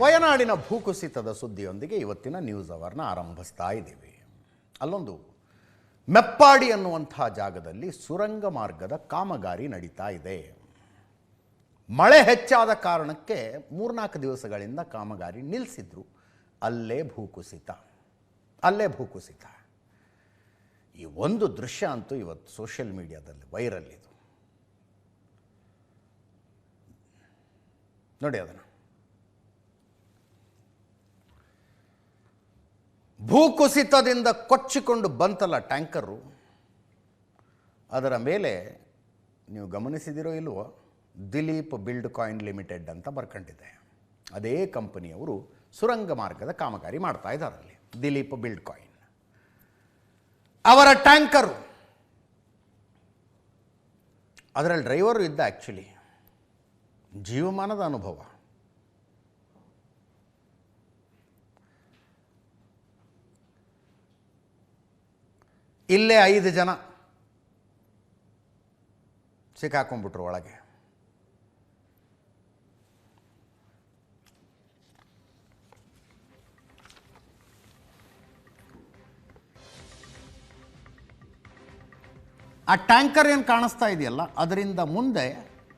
ವಯನಾಡಿನ ಭೂಕುಸಿತದ ಸುದ್ದಿಯೊಂದಿಗೆ ಇವತ್ತಿನ ನ್ಯೂಸ್ ಅವರ್ನ ಆರಂಭಿಸ್ತಾ ಇದ್ದೀವಿ. ಅಲ್ಲೊಂದು ಮೆಪ್ಪಾಡಿ ಅನ್ನುವಂಥ ಜಾಗದಲ್ಲಿ ಸುರಂಗ ಮಾರ್ಗದ ಕಾಮಗಾರಿ ನಡೀತಾ ಇದೆ. ಮಳೆ ಹೆಚ್ಚಾದ ಕಾರಣಕ್ಕೆ 3-4 ದಿವಸಗಳಿಂದ ಕಾಮಗಾರಿ ನಿಲ್ಲಿಸಿದ್ರು. ಅಲ್ಲೇ ಭೂಕುಸಿತ. ಈ ಒಂದು ದೃಶ್ಯ ಅಂತೂ ಇವತ್ತು ಸೋಷಿಯಲ್ ಮೀಡಿಯಾದಲ್ಲಿ ವೈರಲ್ ಇದು. ನೋಡಿ ಅದನ್ನು. ಭೂಕುಸಿತದಿಂದ ಕೊಚ್ಚಿಕೊಂಡು ಬಂತಲ್ಲ ಟ್ಯಾಂಕರು, ಅದರ ಮೇಲೆ ನೀವು ಗಮನಿಸಿದಿರೋ ಇಲ್ವೋ, ದಿಲೀಪ್ ಬಿಲ್ಡ್ ಕಾಯಿನ್ ಲಿಮಿಟೆಡ್ ಅಂತ ಬರ್ಕೊಂಡಿದೆ. ಅದೇ ಕಂಪನಿಯವರು ಸುರಂಗ ಮಾರ್ಗದ ಕಾಮಗಾರಿ ಮಾಡ್ತಾ ಇದ್ದಾರೆ ಅಲ್ಲಿ. ದಿಲೀಪ್ ಬಿಲ್ಡ್ ಕಾಯಿನ್ ಅವರ ಟ್ಯಾಂಕರು, ಅದರಲ್ಲಿ ಡ್ರೈವರು ಇದ್ದ. ಆ್ಯಕ್ಚುಲಿ ಜೀವಮಾನದ ಅನುಭವ. ಇಲ್ಲೇ 5 ಜನ ಸಿಕ್ಕಾಕೊಂಡ್ಬಿಟ್ರು ಒಳಗೆ. ಆ ಟ್ಯಾಂಕರ್ ಏನು ಕಾಣಿಸ್ತಾ ಇದೆಯಲ್ಲ, ಅದರಿಂದ ಮುಂದೆ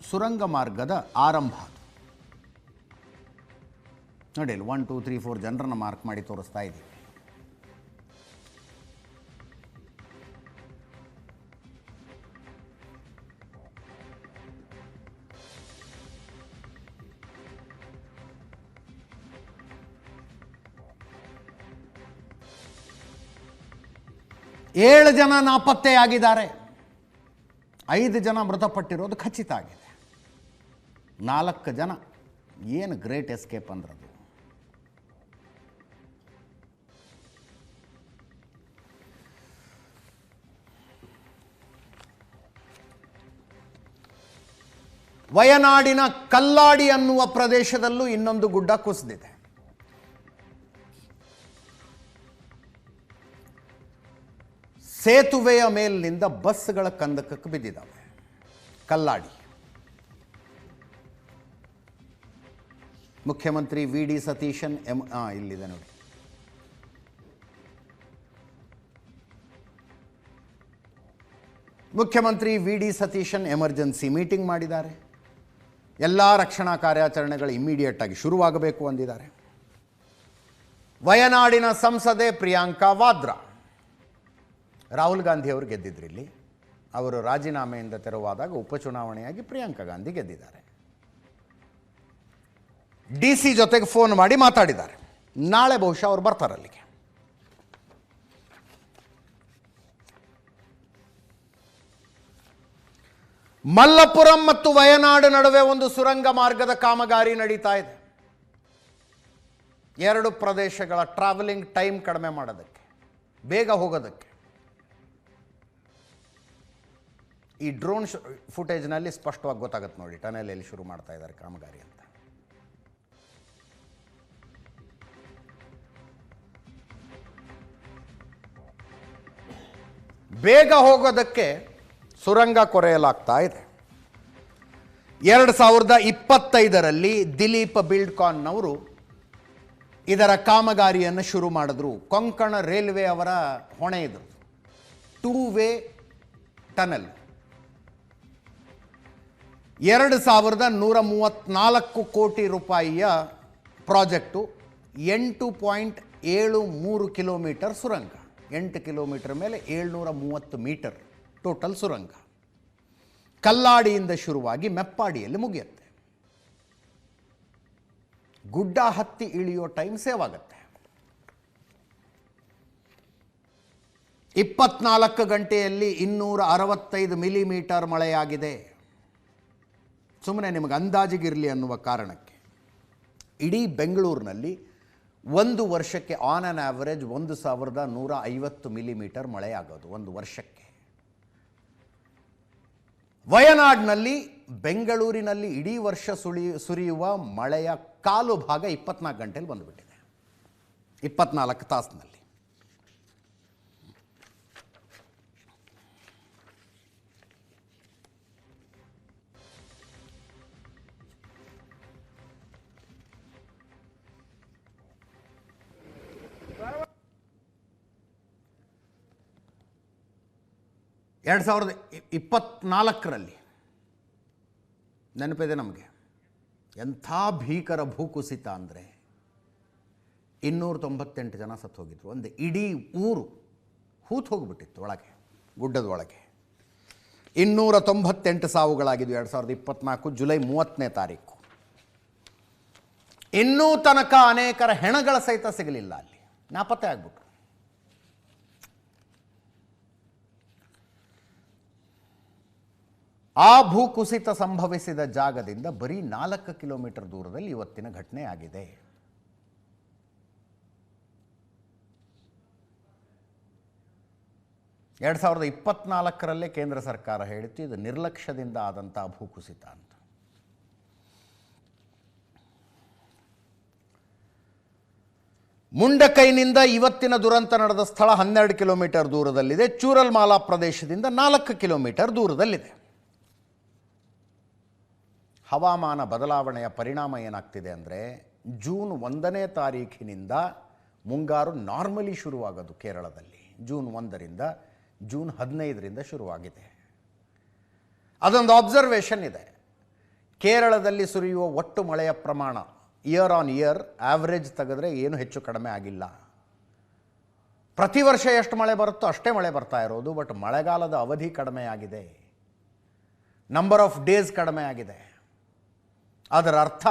ಸುರಂಗ ಮಾರ್ಗದ ಆರಂಭ. ನೋಡಿ, 1 2 3 4 ಜನರನ್ನು ಮಾರ್ಕ್ ಮಾಡಿ ತೋರಿಸ್ತಾ ಇದ್ದೀವಿ. ಏಳು ಜನ ನಾಪತ್ತೆಯಾಗಿದ್ದಾರೆ. 5 ಜನ ಮೃತಪಟ್ಟಿರೋದು ಖಚಿತ ಆಗಿದೆ. 4 ಜನ ಏನು ಗ್ರೇಟ್ ಎಸ್ಕೇಪ್ ಅಂದ್ರದು. ವಯನಾಡಿನ ಕಲ್ಲಾಡಿ ಅನ್ನುವ ಪ್ರದೇಶದಲ್ಲೂ ಇನ್ನೊಂದು ಗುಡ್ಡ ಕುಸಿದಿದೆ. ಸೇತುವೆಯ ಮೇಲಿನಿಂದ ಬಸ್ಗಳ ಕಂದಕಕ್ಕೆ ಬಿದ್ದಿದ್ದಾವೆ. ಕಲ್ಲಾಡಿ. ಮುಖ್ಯಮಂತ್ರಿ ವಿ.ಡಿ. ಸತೀಶನ್ ಇಲ್ಲಿದೆ ನೋಡಿ. ಮುಖ್ಯಮಂತ್ರಿ ವಿ.ಡಿ. ಸತೀಶನ್ ಎಮರ್ಜೆನ್ಸಿ ಮೀಟಿಂಗ್ ಮಾಡಿದ್ದಾರೆ. ಎಲ್ಲ ರಕ್ಷಣಾ ಕಾರ್ಯಾಚರಣೆಗಳು ಇಮ್ಮಿಡಿಯೇಟ್ ಆಗಿ ಶುರುವಾಗಬೇಕು ಅಂದಿದ್ದಾರೆ. ವಯನಾಡಿನ ಸಂಸದೆ ಪ್ರಿಯಾಂಕಾ ವಾದ್ರಾ, ರಾಹುಲ್ ಗಾಂಧಿ ಅವರು ಗೆದ್ದಿದ್ರು ಇಲ್ಲಿ. ಅವರು ರಾಜೀನಾಮೆಯಿಂದ ತೆರವಾದಾಗ ಉಪಚುನಾವಣೆಯಾಗಿ ಪ್ರಿಯಾಂಕಾ ಗಾಂಧಿ ಗೆದ್ದಿದ್ದಾರೆ. DC ಜೊತೆಗೆ ಫೋನ್ ಮಾಡಿ ಮಾತಾಡಿದ್ದಾರೆ. ನಾಳೆ ಬಹುಶಃ ಅವರು ಬರ್ತಾರೆ ಅಲ್ಲಿಗೆ. ಮಲ್ಲಪುರಂ ಮತ್ತು ವಯನಾಡು ನಡುವೆ ಒಂದು ಸುರಂಗ ಮಾರ್ಗದ ಕಾಮಗಾರಿ ನಡೀತಾ ಇದೆ. 2 ಪ್ರದೇಶಗಳ ಟ್ರಾವೆಲಿಂಗ್ ಟೈಮ್ ಕಡಿಮೆ ಮಾಡೋದಕ್ಕೆ, ಬೇಗ ಹೋಗೋದಕ್ಕೆ. ಈ ಡ್ರೋನ್ ಫುಟೇಜ್ನಲ್ಲಿ ಸ್ಪಷ್ಟವಾಗಿ ಗೊತ್ತಾಗುತ್ತೆ ನೋಡಿ, ಟನೆಲ್ ಎಲ್ಲಿ ಶುರು ಮಾಡ್ತಾ ಇದ್ದಾರೆ ಕಾಮಗಾರಿ ಅಂತ. ಬೇಗ ಹೋಗೋದಕ್ಕೆ ಸುರಂಗ ಕೊರೆಯಲಾಗ್ತಾ ಇದೆ. 2025ರಲ್ಲಿ ದಿಲೀಪ್ ಬಿಲ್ಡ್ಕಾನ್ನವರು ಇದರ ಕಾಮಗಾರಿಯನ್ನು ಶುರು ಮಾಡಿದ್ರು. ಕೊಂಕಣ ರೈಲ್ವೆ ಅವರ ಹೊಣೆ ಇದ್ರು. 2 ವೇ ಟನೆಲ್. 2134 ಕೋಟಿ ರೂಪಾಯಿಯ ಪ್ರಾಜೆಕ್ಟು. 8.73 ಕಿಲೋಮೀಟರ್ ಸುರಂಗ. 8 ಕಿಲೋಮೀಟರ್ ಮೇಲೆ 730 ಮೀಟರ್ ಟೋಟಲ್ ಸುರಂಗ. ಕಲ್ಲಾಡಿಯಿಂದ ಶುರುವಾಗಿ ಮೆಪ್ಪಾಡಿಯಲ್ಲಿ ಮುಗಿಯುತ್ತೆ. ಗುಡ್ಡ ಹತ್ತಿ ಇಳಿಯೋ ಟೈಮ್ ಸೇವ್ ಆಗುತ್ತೆ. 24 ಗಂಟೆಯಲ್ಲಿ 265 ಮಿಲಿಮೀಟರ್ ಮಳೆಯಾಗಿದೆ. ಸುಮ್ಮನೆ ನಿಮಗೆ ಅಂದಾಜಿಗಿರಲಿ ಅನ್ನುವ ಕಾರಣಕ್ಕೆ. ಇಡೀ ಬೆಂಗಳೂರಿನಲ್ಲಿ ಒಂದು ವರ್ಷಕ್ಕೆ ಆನ್ ಆನ್ ಆವರೇಜ್ 1150 ಮಿಲಿಮೀಟರ್ ಮಳೆ ಆಗೋದು ಒಂದು ವರ್ಷಕ್ಕೆ. ವಯನಾಡಿನಲ್ಲಿ, ಬೆಂಗಳೂರಿನಲ್ಲಿ ಇಡೀ ವರ್ಷ ಸುರಿಯುವ ಮಳೆಯ ಕಾಲು ಭಾಗ 24 ಗಂಟೆಯಲ್ಲಿ ಬಂದುಬಿಟ್ಟಿದೆ. 24 ತಾಸಿನಲ್ಲಿ. 2024ರಲ್ಲಿ ನೆನಪಿದೆ ನಮಗೆ, ಎಂಥ ಭೀಕರ ಭೂಕುಸಿತ ಅಂದರೆ 298 ಜನ ಸತ್ತು ಹೋಗಿದ್ರು. ಒಂದು ಇಡೀ ಊರು ಹೂತು ಹೋಗಿಬಿಟ್ಟಿತ್ತು ಒಳಗೆ, ಗುಡ್ಡದ ಒಳಗೆ. 298 ಸಾವುಗಳಾಗಿದ್ವು 2024 ಜುಲೈ 30ನೇ ತಾರೀಕು. ಇನ್ನೂ ತನಕ ಅನೇಕರ ಹೆಣಗಳ ಸಹಿತ ಸಿಗಲಿಲ್ಲ, ಅಲ್ಲಿ ನಾಪತ್ತೆ ಆಗ್ಬಿಟ್ರು. ಆ ಭೂಕುಸಿತ ಸಂಭವಿಸಿದ ಜಾಗದಿಂದ ಬರೀ 4 ಕಿಲೋಮೀಟರ್ ದೂರದಲ್ಲಿ ಇವತ್ತಿನ ಘಟನೆ ಆಗಿದೆ. ಎರಡು 2024ರಲ್ಲೇ ಕೇಂದ್ರ ಸರ್ಕಾರ ಹೇಳಿತ್ತು ಇದು ನಿರ್ಲಕ್ಷ್ಯದಿಂದ ಆದಂಥ ಭೂಕುಸಿತ ಅಂತ. ಮುಂಡಕೈನಿಂದ ಇವತ್ತಿನ ದುರಂತ ನಡೆದ ಸ್ಥಳ 12 ಕಿಲೋಮೀಟರ್ ದೂರದಲ್ಲಿದೆ. ಚೂರಲ್ಮಾಲಾ ಪ್ರದೇಶದಿಂದ 4 ಕಿಲೋಮೀಟರ್ ದೂರದಲ್ಲಿದೆ. ಹವಾಮಾನ ಬದಲಾವಣೆಯ ಪರಿಣಾಮ ಏನಾಗ್ತಿದೆ ಅಂದರೆ, ಜೂನ್ 1ನೇ ತಾರೀಖಿನಿಂದ ಮುಂಗಾರು ನಾರ್ಮಲಿ ಶುರುವಾಗೋದು ಕೇರಳದಲ್ಲಿ. ಜೂನ್ 1ರಿಂದ ಜೂನ್ 15ರಿಂದ ಶುರುವಾಗಿದೆ. ಅದೊಂದು ಅಬ್ಸರ್ವೇಷನ್ ಇದೆ. ಕೇರಳದಲ್ಲಿ ಸುರಿಯುವ ಒಟ್ಟು ಮಳೆಯ ಪ್ರಮಾಣ ಇಯರ್ ಆನ್ ಇಯರ್ ಆವ್ರೇಜ್ ತೆಗೆದ್ರೆ ಏನು ಹೆಚ್ಚು ಕಡಿಮೆ ಆಗಿಲ್ಲ. ಪ್ರತಿ ವರ್ಷ ಎಷ್ಟು ಮಳೆ ಬರುತ್ತೋ ಅಷ್ಟೇ ಮಳೆ ಬರ್ತಾ ಇರೋದು. ಬಟ್ ಮಳೆಗಾಲದ ಅವಧಿ ಕಡಿಮೆ ಆಗಿದೆ, ನಂಬರ್ ಆಫ್ ಡೇಸ್ ಕಡಿಮೆ ಆಗಿದೆ. ಅದರ ಅರ್ಥ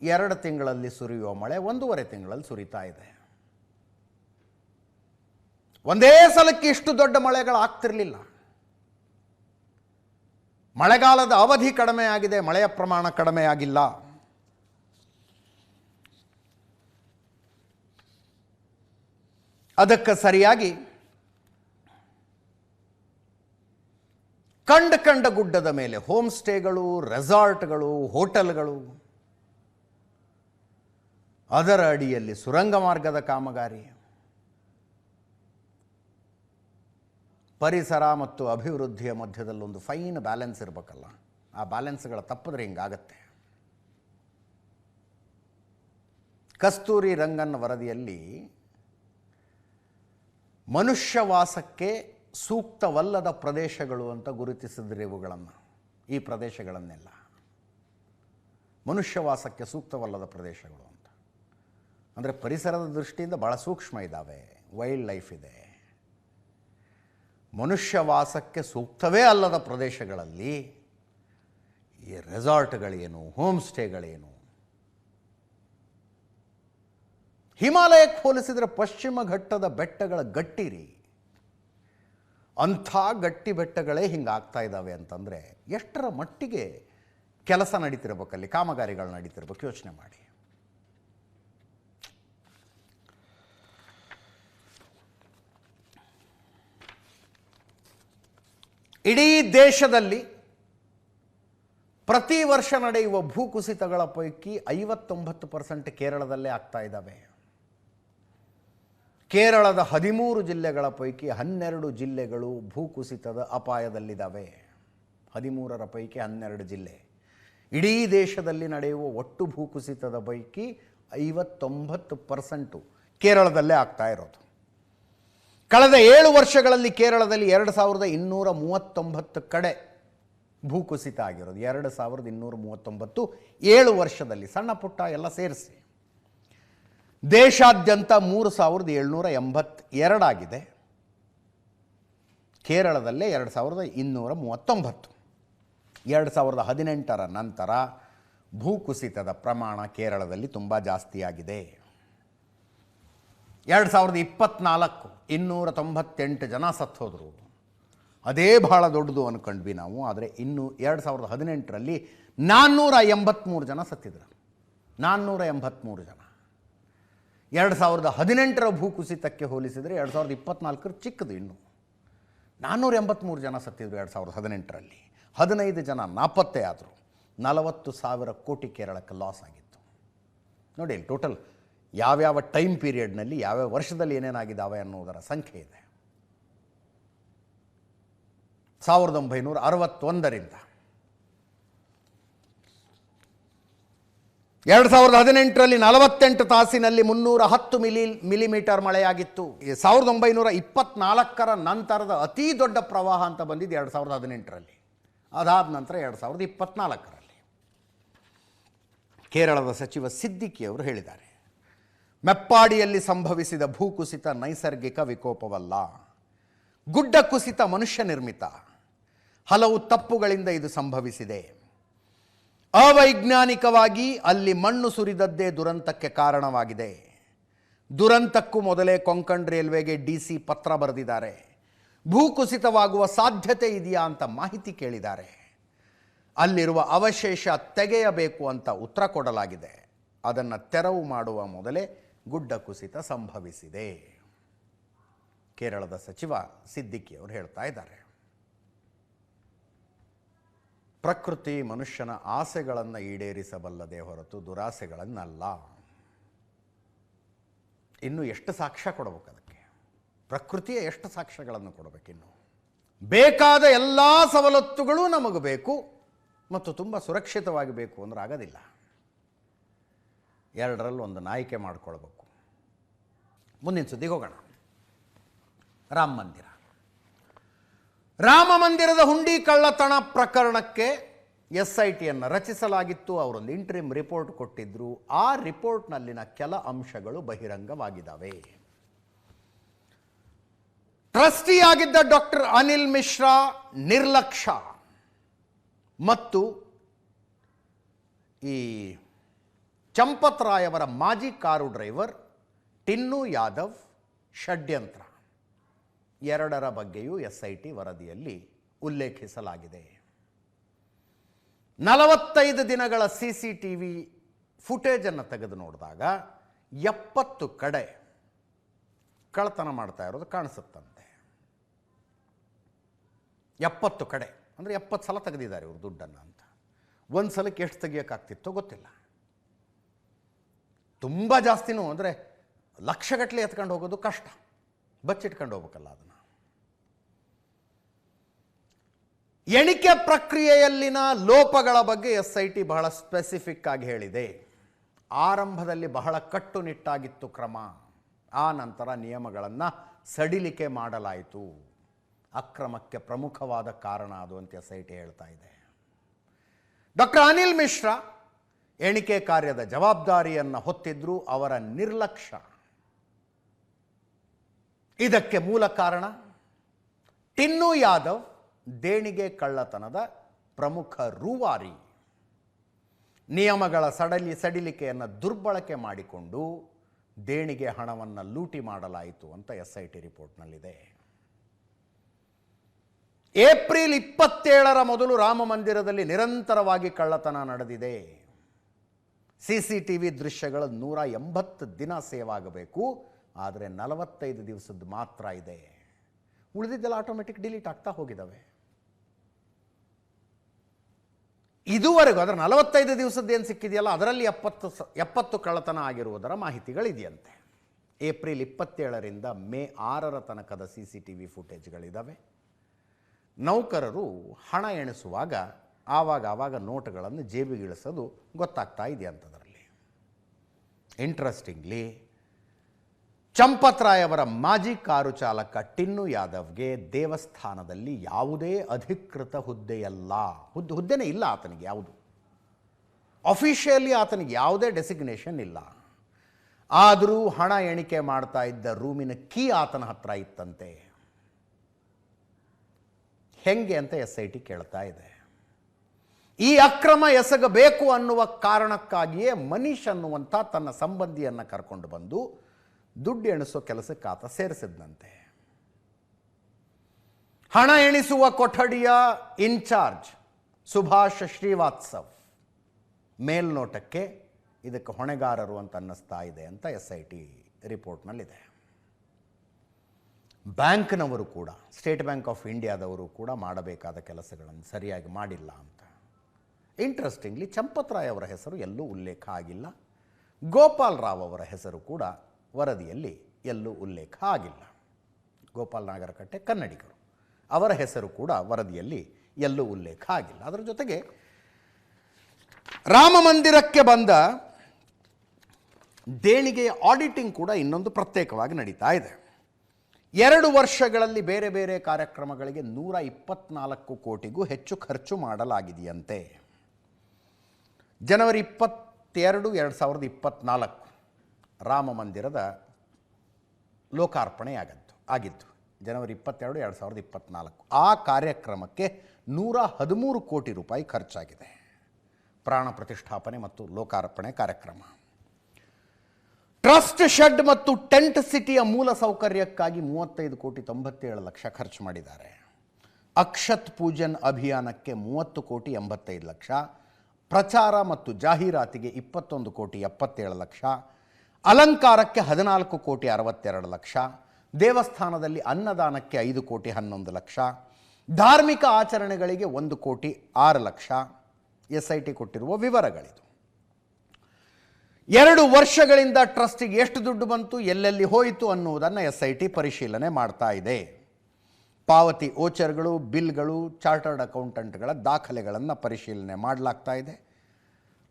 2 ತಿಂಗಳಲ್ಲಿ ಸುರಿಯುವ ಮಳೆ 1.5 ತಿಂಗಳಲ್ಲಿ ಸುರಿತಾ ಇದೆ. ಒಂದೇ ಸಲಕ್ಕೆ ಇಷ್ಟು ದೊಡ್ಡ ಮಳೆಗಳಾಗ್ತಿರಲಿಲ್ಲ. ಮಳೆಗಾಲದ ಅವಧಿ ಕಡಿಮೆ ಆಗಿದೆ, ಮಳೆಯ ಪ್ರಮಾಣ ಕಡಿಮೆ ಆಗಿಲ್ಲ. ಅದಕ್ಕೆ ಸರಿಯಾಗಿ ಕಂಡ ಗುಡ್ಡದ ಮೇಲೆ ಹೋಮ್ ಸ್ಟೇಗಳು, ರೆಸಾರ್ಟ್ಗಳು, ಹೋಟೆಲ್ಗಳು, ಅದರ ಅಡಿಯಲ್ಲಿ ಸುರಂಗ ಮಾರ್ಗದ ಕಾಮಗಾರಿ, ಪರಿಸರ ಮತ್ತು ಅಭಿವೃದ್ಧಿಯ ಮಧ್ಯದಲ್ಲೊಂದು ಫೈನ್ ಬ್ಯಾಲೆನ್ಸ್ ಇರಬೇಕಲ್ಲ. ಆ ಬ್ಯಾಲೆನ್ಸ್ಗಳ ತಪ್ಪಿದ್ರೆ ಹಿಂಗಾಗತ್ತೆ. ಕಸ್ತೂರಿ ರಂಗನ್ ವರದಿಯಲ್ಲಿ ಮನುಷ್ಯವಾಸಕ್ಕೆ ಸೂಕ್ತವಲ್ಲದ ಪ್ರದೇಶಗಳು ಅಂತ ಗುರುತಿಸಿದ್ರೆ ಇವುಗಳನ್ನು, ಈ ಪ್ರದೇಶಗಳನ್ನೆಲ್ಲ ಮನುಷ್ಯವಾಸಕ್ಕೆ ಸೂಕ್ತವಲ್ಲದ ಪ್ರದೇಶಗಳು ಅಂತ. ಅಂದರೆ ಪರಿಸರದ ದೃಷ್ಟಿಯಿಂದ ಭಾಳ ಸೂಕ್ಷ್ಮ ಇದ್ದಾವೆ, ವೈಲ್ಡ್ ಲೈಫ್ ಇದೆ. ಮನುಷ್ಯವಾಸಕ್ಕೆ ಸೂಕ್ತವೇ ಅಲ್ಲದ ಪ್ರದೇಶಗಳಲ್ಲಿ ಈ ರೆಸಾರ್ಟ್ಗಳೇನು, ಹೋಮ್ ಸ್ಟೇಗಳೇನು. ಹಿಮಾಲಯಕ್ಕೆ ಹೋಲಿಸಿದರೆ ಪಶ್ಚಿಮ ಘಟ್ಟದ ಬೆಟ್ಟಗಳ ಗಟ್ಟಿರಿ, ಅಂಥ ಗಟ್ಟಿ ಬೆಟ್ಟಗಳೇ ಹಿಂಗಾಗ್ತಾ ಇದ್ದಾವೆ ಅಂತಂದರೆ ಎಷ್ಟರ ಮಟ್ಟಿಗೆ ಕೆಲಸ ನಡೀತಿರ್ಬೇಕಲ್ಲಿ, ಕಾಮಗಾರಿಗಳು ನಡೀತಿರ್ಬೇಕು, ಯೋಚನೆ ಮಾಡಿ. ಇಡೀ ದೇಶದಲ್ಲಿ ಪ್ರತಿ ವರ್ಷ ನಡೆಯುವ ಭೂಕುಸಿತಗಳ ಪೈಕಿ 59% ಕೇರಳದಲ್ಲೇ ಆಗ್ತಾ ಇದ್ದಾವೆ. ಕೇರಳದ 13 ಜಿಲ್ಲೆಗಳ ಪೈಕಿ 12 ಜಿಲ್ಲೆಗಳು ಭೂಕುಸಿತದ ಅಪಾಯದಲ್ಲಿದ್ದಾವೆ. 13ರ ಪೈಕಿ 12 ಜಿಲ್ಲೆ. ಇಡೀ ದೇಶದಲ್ಲಿ ನಡೆಯುವ ಒಟ್ಟು ಭೂಕುಸಿತದ ಪೈಕಿ 59% ಕೇರಳದಲ್ಲೇ ಆಗ್ತಾ ಇರೋದು. ಕಳೆದ 7 ವರ್ಷಗಳಲ್ಲಿ ಕೇರಳದಲ್ಲಿ 2239 ಕಡೆ ಭೂಕುಸಿತ ಆಗಿರೋದು. 2239 7 ವರ್ಷದಲ್ಲಿ, ಸಣ್ಣ ಪುಟ್ಟ ಎಲ್ಲ ಸೇರಿಸಿ. ದೇಶಾದ್ಯಂತ 3782 ಆಗಿದೆ. ಕೇರಳದಲ್ಲೇ 2239. 2018ರ ನಂತರ ಭೂಕುಸಿತದ ಪ್ರಮಾಣ ಕೇರಳದಲ್ಲಿ ತುಂಬ ಜಾಸ್ತಿಯಾಗಿದೆ. 2024 298 ಜನ ಸತ್ತು ಹೋದರು. ಅದೇ ಭಾಳ ದೊಡ್ಡದು ಅಂದ್ಕೊಂಡ್ವಿ ನಾವು. ಆದರೆ ಇನ್ನು 2018ರಲ್ಲಿ 483 ಜನ ಸತ್ತಿದ್ರು. 483 ಜನ. 2018ರ ಭೂಕುಸಿತಕ್ಕೆ ಹೋಲಿಸಿದರೆ 2024 ಚಿಕ್ಕದು. ಇನ್ನು 483 ಜನ ಸತ್ತಿದ್ರು 2018ರಲ್ಲಿ. 15 ಜನ ನಾಪತ್ತೆ ಆದರು. 40,000 ಕೋಟಿ ಕೇರಳಕ್ಕೆ ಲಾಸ್ ಆಗಿತ್ತು. ನೋಡಿ, ಟೋಟಲ್ ಯಾವ್ಯಾವ ಟೈಮ್ ಪೀರಿಯಡ್ನಲ್ಲಿ ಯಾವ್ಯಾವ ವರ್ಷದಲ್ಲಿ ಏನೇನಾಗಿದ್ದಾವೆ ಅನ್ನೋದರ ಸಂಖ್ಯೆ ಇದೆ. 1961ರಿಂದ 2018ರಲ್ಲಿ 48 ತಾಸಿನಲ್ಲಿ 310 ಮಿಲಿಮೀಟರ್ ಮಳೆಯಾಗಿತ್ತು. 1924ರ ನಂತರದ ಅತಿ ದೊಡ್ಡ ಪ್ರವಾಹ ಅಂತ ಬಂದಿದ್ದು 2018ರಲ್ಲಿ. ಅದಾದ ನಂತರ 2024ರಲ್ಲಿ ಕೇರಳದ ಸಚಿವ ಸಿದ್ದಿಕಿ ಅವರು ಹೇಳಿದ್ದಾರೆ, ಮೆಪ್ಪಾಡಿಯಲ್ಲಿ ಸಂಭವಿಸಿದ ಭೂಕುಸಿತ ನೈಸರ್ಗಿಕ ವಿಕೋಪವಲ್ಲ, ಗುಡ್ಡ ಕುಸಿತ ಮನುಷ್ಯ ನಿರ್ಮಿತ. ಹಲವು ತಪ್ಪುಗಳಿಂದ ಇದು ಸಂಭವಿಸಿದೆ. ಅವೈಜ್ಞಾನಿಕವಾಗಿ ಅಲ್ಲಿ ಮಣ್ಣು ಸುರಿದದ್ದೇ ದುರಂತಕ್ಕೆ ಕಾರಣವಾಗಿದೆ. ದುರಂತಕ್ಕೂ ಮೊದಲೇ ಕೊಂಕಣ್ ರೈಲ್ವೆಗೆ ಡಿಸಿ ಪತ್ರ ಬರೆದಿದ್ದಾರೆ. ಭೂಕುಸಿತವಾಗುವ ಸಾಧ್ಯತೆ ಇದೆಯಾ ಅಂತ ಮಾಹಿತಿ ಕೇಳಿದ್ದಾರೆ. ಅಲ್ಲಿರುವ ಅವಶೇಷ ತೆಗೆಯಬೇಕು ಅಂತ ಉತ್ತರ ಕೊಡಲಾಗಿದೆ. ಅದನ್ನು ತೆರವು ಮಾಡುವ ಮೊದಲೇ ಗುಡ್ಡ ಕುಸಿತ ಸಂಭವಿಸಿದೆ. ಕೇರಳದ ಸಚಿವ ಸಿದ್ದಿಕಿ ಅವರು ಹೇಳ್ತಾ ಇದ್ದಾರೆ. ಪ್ರಕೃತಿ ಮನುಷ್ಯನ ಆಸೆಗಳನ್ನು ಈಡೇರಿಸಬಲ್ಲದೇ ಹೊರತು ದುರಾಸೆಗಳನ್ನಲ್ಲ. ಇನ್ನು ಎಷ್ಟು ಸಾಕ್ಷ್ಯ ಕೊಡಬೇಕು ಅದಕ್ಕೆ? ಪ್ರಕೃತಿಯ ಎಷ್ಟು ಸಾಕ್ಷ್ಯಗಳನ್ನು ಕೊಡಬೇಕಿನ್ನು? ಬೇಕಾದ ಎಲ್ಲ ಸವಲತ್ತುಗಳು ನಮಗೆ ಬೇಕು ಮತ್ತು ತುಂಬ ಸುರಕ್ಷಿತವಾಗಿ ಬೇಕು ಅಂದ್ರೆ ಆಗೋದಿಲ್ಲ. ಎರಡರಲ್ಲಿ ಒಂದನ್ನು ಆಯ್ಕೆ ಮಾಡಿಕೊಳ್ಬೇಕು. ಮುಂದಿನ ಸುದ್ದಿಗೆ ಹೋಗೋಣ. ರಾಮ ಮಂದಿರದ ಹುಂಡಿ ಕಳ್ಳತನ ಪ್ರಕರಣಕ್ಕೆ SITಯನ್ನು ರಚಿಸಲಾಗಿತ್ತು. ಅವರೊಂದು ಇಂಟ್ರಿಮ್ ರಿಪೋರ್ಟ್ ಕೊಟ್ಟಿದ್ದರು. ಆ ರಿಪೋರ್ಟ್ನಲ್ಲಿನ ಕೆಲ ಅಂಶಗಳು ಬಹಿರಂಗವಾಗಿದ್ದಾವೆ. ಟ್ರಸ್ಟಿಯಾಗಿದ್ದ ಡಾಕ್ಟರ್ ಅನಿಲ್ ಮಿಶ್ರಾ ನಿರ್ಲಕ್ಷ್ಯ ಮತ್ತು ಈ ಚಂಪತ್ ರಾಯ್ ಅವರ ಮಾಜಿ ಕಾರು ಡ್ರೈವರ್ ಟಿನ್ನು ಯಾದವ್ ಷಡ್ಯಂತ್ರ, ಎರಡರ ಬಗ್ಗೆಯೂ SIT ವರದಿಯಲ್ಲಿ ಉಲ್ಲೇಖಿಸಲಾಗಿದೆ. 45 ದಿನಗಳ CCTV ಫುಟೇಜನ್ನು ತೆಗೆದು ನೋಡಿದಾಗ 70 ಕಡೆ ಕಳ್ಳತನ ಮಾಡ್ತಾ ಇರೋದು ಕಾಣಿಸುತ್ತಂತೆ. 70 ಕಡೆ ಅಂದರೆ 70 ಸಲ ತೆಗೆದಿದ್ದಾರೆ ಇವರು ದುಡ್ಡನ್ನು ಅಂತ. ಒಂದು ಸಲಕ್ಕೆ ಎಷ್ಟು ತೆಗಿಯೋಕ್ಕಾಗ್ತಿತ್ತೋ ಗೊತ್ತಿಲ್ಲ. ತುಂಬ ಜಾಸ್ತಿನೂ ಅಂದರೆ ಲಕ್ಷಗಟ್ಟಲೆ ಎತ್ಕೊಂಡು ಹೋಗೋದು ಕಷ್ಟ, ಬಚ್ಚಿಟ್ಕೊಂಡು ಹೋಗ್ಬೇಕಲ್ಲ ಅದನ್ನು. ಎಣಿಕೆ ಪ್ರಕ್ರಿಯೆಯಲ್ಲಿನ ಲೋಪಗಳ ಬಗ್ಗೆ SIT ಬಹಳ ಸ್ಪೆಸಿಫಿಕ್ ಆಗಿ ಹೇಳಿದೆ. ಆರಂಭದಲ್ಲಿ ಬಹಳ ಕಟ್ಟುನಿಟ್ಟಾಗಿತ್ತು ಕ್ರಮ, ಆ ನಂತರ ನಿಯಮಗಳನ್ನು ಸಡಿಲಿಕೆ ಮಾಡಲಾಯಿತು. ಅಕ್ರಮಕ್ಕೆ ಪ್ರಮುಖವಾದ ಕಾರಣ ಅದು ಅಂತ SIT ಹೇಳ್ತಾ ಇದೆ. ಡಾಕ್ಟರ್ ಅನಿಲ್ ಮಿಶ್ರಾ ಎಣಿಕೆ ಕಾರ್ಯದ ಜವಾಬ್ದಾರಿಯನ್ನು ಹೊತ್ತಿದ್ರು. ಅವರ ನಿರ್ಲಕ್ಷ್ಯ ಇದಕ್ಕೆ ಮೂಲ ಕಾರಣ. ಟಿನ್ನು ಯಾದವ್ ದೇಣಿಗೆ ಕಳ್ಳತನದ ಪ್ರಮುಖ ರೂವಾರಿ. ನಿಯಮಗಳ ಸಡಿಲಿಕೆಯನ್ನು ದುರ್ಬಳಕೆ ಮಾಡಿಕೊಂಡು ದೇಣಿಗೆ ಹಣವನ್ನು ಲೂಟಿ ಮಾಡಲಾಯಿತು ಅಂತ SIT ರಿಪೋರ್ಟ್ನಲ್ಲಿದೆ. ಏಪ್ರಿಲ್ 27ರ ಮೊದಲು ರಾಮ ಮಂದಿರದಲ್ಲಿ ನಿರಂತರವಾಗಿ ಕಳ್ಳತನ ನಡೆದಿದೆ. CCTV ದೃಶ್ಯಗಳು 180 ದಿನ ಸೇವ್ ಆಗಬೇಕು, ಆದರೆ 45 ದಿವಸದ್ದು ಮಾತ್ರ ಇದೆ. ಉಳಿದಿದ್ದೆಲ್ಲ ಆಟೋಮೆಟಿಕ್ ಡಿಲೀಟ್ ಆಗ್ತಾ ಹೋಗಿದ್ದಾವೆ. ಇದುವರೆಗೂ ಅದರ 45 ದಿವಸದ್ದು ಏನು ಸಿಕ್ಕಿದೆಯಲ್ಲ ಅದರಲ್ಲಿ 70 ಕಳ್ಳತನ ಆಗಿರುವುದರ ಮಾಹಿತಿಗಳಿದೆಯಂತೆ. ಏಪ್ರಿಲ್ 27ರಿಂದ ಮೇ 6ರ ತನಕದ CCTV ಫುಟೇಜ್ಗಳಿದ್ದಾವೆ. ನೌಕರರು ಹಣ ಎಣಿಸುವಾಗ ಆವಾಗ ನೋಟುಗಳನ್ನು ಜೇಬಿಗಿಳಿಸೋದು ಗೊತ್ತಾಗ್ತಾ ಇದೆಯಂಥದ್ರಲ್ಲಿ. ಇಂಟ್ರೆಸ್ಟಿಂಗ್ಲಿ ಚಂಪತ್ ರಾಯ್ ಅವರ ಮಾಜಿ ಕಾರು ಚಾಲಕ ಟಿನ್ನು ಯಾದವ್ಗೆ ದೇವಸ್ಥಾನದಲ್ಲಿ ಯಾವುದೇ ಅಧಿಕೃತ ಹುದ್ದೆನೇ ಇಲ್ಲ. ಆತನಿಗೆ ಯಾವುದು ಅಫಿಷಿಯಲಿ ಆತನಿಗೆ ಯಾವುದೇ ಡೆಸಿಗ್ನೇಷನ್ ಇಲ್ಲ. ಆದರೂ ಹಣ ಎಣಿಕೆ ಮಾಡ್ತಾ ಇದ್ದ ರೂಮಿನ ಕೀ ಆತನ ಹತ್ರ ಇತ್ತಂತೆ. ಹೆಂಗೆ ಅಂತ SIT ಕೇಳ್ತಾ ಇದೆ. ಈ ಅಕ್ರಮ ಎಸಗಬೇಕು ಅನ್ನುವ ಕಾರಣಕ್ಕಾಗಿಯೇ ಮನೀಶ್ ಅನ್ನುವಂಥ ತನ್ನ ಸಂಬಂಧಿಯನ್ನು ಕರ್ಕೊಂಡು ಬಂದು ದುಡ್ಡು ಎಣಿಸೋ ಕೆಲಸಕ್ಕೆ ಆತ ಸೇರಿಸಿದ್ನಂತೆ. ಹಣ ಎಣಿಸುವ ಕೊಠಡಿಯ ಇನ್ಚಾರ್ಜ್ ಸುಭಾಷ್ ಶ್ರೀವಾತ್ಸವ್ ಮೇಲ್ನೋಟಕ್ಕೆ ಇದಕ್ಕೆ ಹೊಣೆಗಾರರು ಅಂತ ಅನ್ನಿಸ್ತಾ ಇದೆ ಅಂತ SIT ರಿಪೋರ್ಟ್ನಲ್ಲಿದೆ. ಬ್ಯಾಂಕ್ನವರು ಕೂಡ, ಸ್ಟೇಟ್ ಬ್ಯಾಂಕ್ ಆಫ್ ಇಂಡಿಯಾದವರು ಕೂಡ ಮಾಡಬೇಕಾದ ಕೆಲಸಗಳನ್ನು ಸರಿಯಾಗಿ ಮಾಡಿಲ್ಲ ಅಂತ. ಇಂಟ್ರೆಸ್ಟಿಂಗ್ಲಿ ಚಂಪತ್ ರಾಯ್ ಅವರ ಹೆಸರು ಎಲ್ಲೂ ಉಲ್ಲೇಖ ಆಗಿಲ್ಲ. ಗೋಪಾಲ್ ರಾವ್ ಅವರ ಹೆಸರು ಕೂಡ ವರದಿಯಲ್ಲಿ ಎಲ್ಲೂ ಉಲ್ಲೇಖ ಆಗಿಲ್ಲ. ಗೋಪಾಲ್ ನಾಗರಕಟ್ಟೆ ಕನ್ನಡಿಗರು, ಅವರ ಹೆಸರು ಕೂಡ ವರದಿಯಲ್ಲಿ ಎಲ್ಲೂ ಉಲ್ಲೇಖ ಆಗಿಲ್ಲ. ಅದರ ಜೊತೆಗೆ ರಾಮ ಮಂದಿರಕ್ಕೆ ಬಂದ ದೇಣಿಗೆಯ ಆಡಿಟಿಂಗ್ ಕೂಡ ಇನ್ನೊಂದು ಪ್ರತ್ಯೇಕವಾಗಿ ನಡೀತಾ ಇದೆ. 2 ವರ್ಷಗಳಲ್ಲಿ ಬೇರೆ ಬೇರೆ ಕಾರ್ಯಕ್ರಮಗಳಿಗೆ 124 ಕೋಟಿಗೂ ಹೆಚ್ಚು ಖರ್ಚು ಮಾಡಲಾಗಿದೆಯಂತೆ. ಜನವರಿ 22, 2024 ರಾಮ ಮಂದಿರದ ಲೋಕಾರ್ಪಣೆ ಆಗಿತ್ತು. ಜನವರಿ 22, 2024 ಆ ಕಾರ್ಯಕ್ರಮಕ್ಕೆ 113 ಕೋಟಿ ರೂಪಾಯಿ ಖರ್ಚಾಗಿದೆ. ಪ್ರಾಣ ಪ್ರತಿಷ್ಠಾಪನೆ ಮತ್ತು ಲೋಕಾರ್ಪಣೆ ಕಾರ್ಯಕ್ರಮ. ಟ್ರಸ್ಟ್ ಶೆಡ್ ಮತ್ತು ಟೆಂಟ್ ಸಿಟಿಯ ಮೂಲ ಸೌಕರ್ಯಕ್ಕಾಗಿ 35,97,00,000 ಖರ್ಚು ಮಾಡಿದ್ದಾರೆ. ಅಕ್ಷತ್ ಪೂಜನ್ ಅಭಿಯಾನಕ್ಕೆ 30,85,00,000, ಪ್ರಚಾರ ಮತ್ತು ಜಾಹೀರಾತಿಗೆ 21,77,00,000, ಅಲಂಕಾರಕ್ಕೆ 14,62,00,000, ದೇವಸ್ಥಾನದಲ್ಲಿ ಅನ್ನದಾನಕ್ಕೆ 5,11,00,000, ಧಾರ್ಮಿಕ ಆಚರಣೆಗಳಿಗೆ 1,06,00,000. SIT ಕೊಟ್ಟಿರುವ ವಿವರಗಳಿದು. 2 ವರ್ಷಗಳಿಂದ ಟ್ರಸ್ಟಿಗೆ ಎಷ್ಟು ದುಡ್ಡು ಬಂತು, ಎಲ್ಲೆಲ್ಲಿ ಹೋಯಿತು ಅನ್ನುವುದನ್ನು SIT ಪರಿಶೀಲನೆ ಮಾಡ್ತಾ ಇದೆ. ಪಾವತಿ ಓಚರ್ಗಳು, ಬಿಲ್ಗಳು, ಚಾರ್ಟರ್ಡ್ ಅಕೌಂಟೆಂಟ್ಗಳ ದಾಖಲೆಗಳನ್ನು ಪರಿಶೀಲನೆ ಮಾಡಲಾಗ್ತಾ ಇದೆ.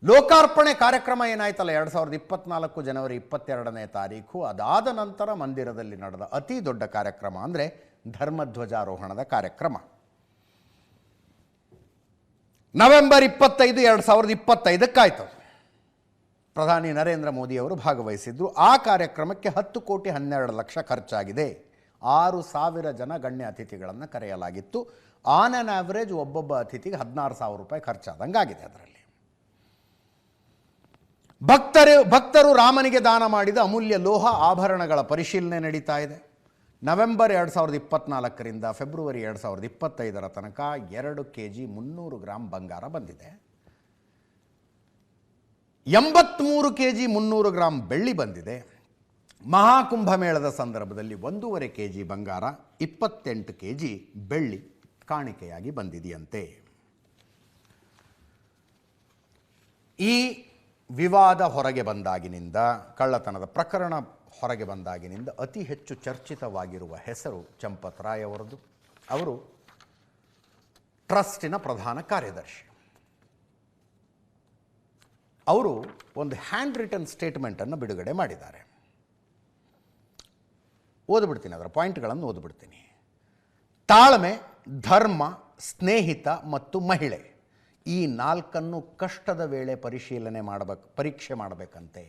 ಲೋಕಾರ್ಪಣೆ ಕಾರ್ಯಕ್ರಮ ಏನಾಯ್ತಲ್ಲ 2024 ಜನವರಿ 22ನೇ ತಾರೀಕು, ಅದಾದ ನಂತರ ಮಂದಿರದಲ್ಲಿ ನಡೆದ ಅತಿ ದೊಡ್ಡ ಕಾರ್ಯಕ್ರಮ ಅಂದರೆ ಧರ್ಮಧ್ವಜಾರೋಹಣದ ಕಾರ್ಯಕ್ರಮ. ನವೆಂಬರ್ 25, 2025 ಪ್ರಧಾನಿ ನರೇಂದ್ರ ಮೋದಿ ಅವರು ಭಾಗವಹಿಸಿದ್ರು. ಆ ಕಾರ್ಯಕ್ರಮಕ್ಕೆ 10,12,00,000 ಖರ್ಚಾಗಿದೆ. 6,000 ಜನ ಗಣ್ಯ ಅತಿಥಿಗಳನ್ನು ಕರೆಯಲಾಗಿತ್ತು. ಆನ್ ಆನ್ ಆವ್ರೇಜ್ ಒಬ್ಬೊಬ್ಬ ಅತಿಥಿಗೆ 16,000 ರೂಪಾಯಿ ಖರ್ಚಾದಂಗಾಗಿದೆ. ಅದರಲ್ಲಿ ಭಕ್ತರು ರಾಮನಿಗೆ ದಾನ ಮಾಡಿದ ಅಮೂಲ್ಯ ಲೋಹ ಆಭರಣಗಳ ಪರಿಶೀಲನೆ ನಡೀತಾ ಇದೆ. ನವೆಂಬರ್ 2024ರಿಂದ ಫೆಬ್ರವರಿ 2025 ತನಕ 2 kg 300 ಗ್ರಾಂ ಬಂಗಾರ ಬಂದಿದೆ. 83 kg 300 ಗ್ರಾಂ ಬೆಳ್ಳಿ ಬಂದಿದೆ. ಮಹಾಕುಂಭಮೇಳದ ಸಂದರ್ಭದಲ್ಲಿ 1.5 kg ಬಂಗಾರ, 28 kg ಬೆಳ್ಳಿ ಕಾಣಿಕೆಯಾಗಿ ಬಂದಿದೆಯಂತೆ. ಈ ವಿವಾದ ಹೊರಗೆ ಬಂದಾಗಿನಿಂದ, ಕಳ್ಳತನದ ಪ್ರಕರಣ ಹೊರಗೆ ಬಂದಾಗಿನಿಂದ ಅತಿ ಹೆಚ್ಚು ಚರ್ಚಿತವಾಗಿರುವ ಹೆಸರು ಚಂಪತ್ ರಾಯ್ ಅವರದು. ಅವರು ಟ್ರಸ್ಟಿನ ಪ್ರಧಾನ ಕಾರ್ಯದರ್ಶಿ. ಅವರು ಒಂದು ಹ್ಯಾಂಡ್ ರಿಟನ್ ಸ್ಟೇಟ್ಮೆಂಟನ್ನು ಬಿಡುಗಡೆ ಮಾಡಿದ್ದಾರೆ. ಓದ್ಬಿಡ್ತೀನಿ, ಅದರ ಪಾಯಿಂಟ್ಗಳನ್ನು ಓದ್ಬಿಡ್ತೀನಿ. ತಾಳ್ಮೆ, ಧರ್ಮ, ಸ್ನೇಹಿತ ಮತ್ತು ಮಹಿಳೆ, ಈ 4 ಕಷ್ಟದ ವೇಳೆ ಪರೀಕ್ಷೆ ಮಾಡಬೇಕಂತೆ.